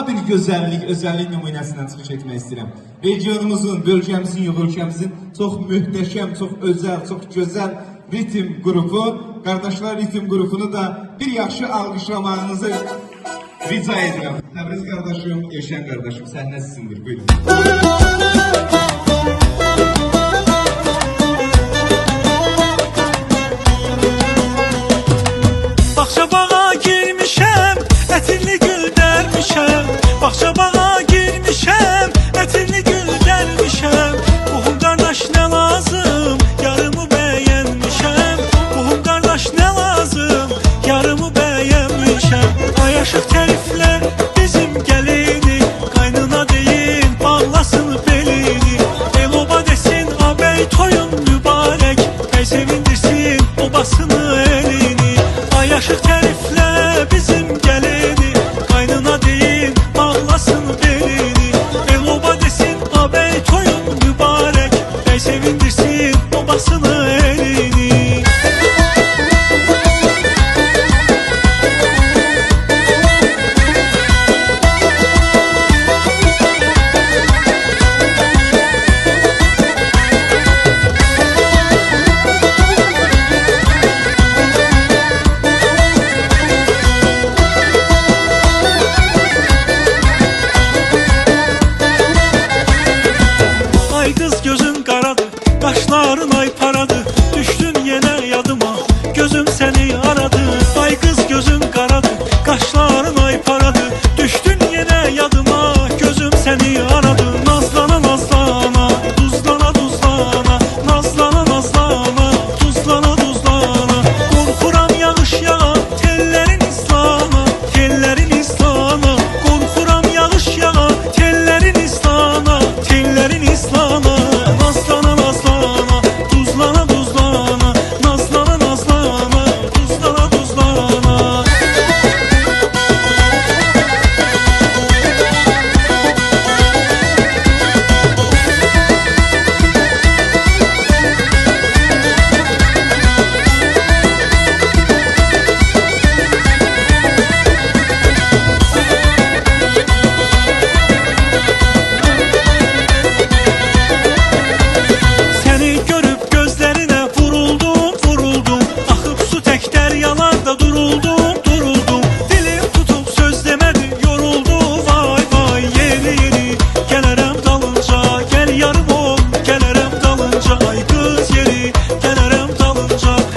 Bir gözəllik, özəllik nümunəsindən çıxış etmək istəyirəm. Regionumuzun, bölgəmizin, yox ölkəmizin çox möhtəşəm, çox özəl, çox gözəl ritm qrupu, Qardaşlar ritm qrupunu da bir yaxşı alqışlamağınızı rica edirəm. Təbriz qardaşım, Elşən qardaşım, səhnə sizindir, buyurun. Bağça bağa girmişəm, ətirli gül dərmişəm. Bağça bağa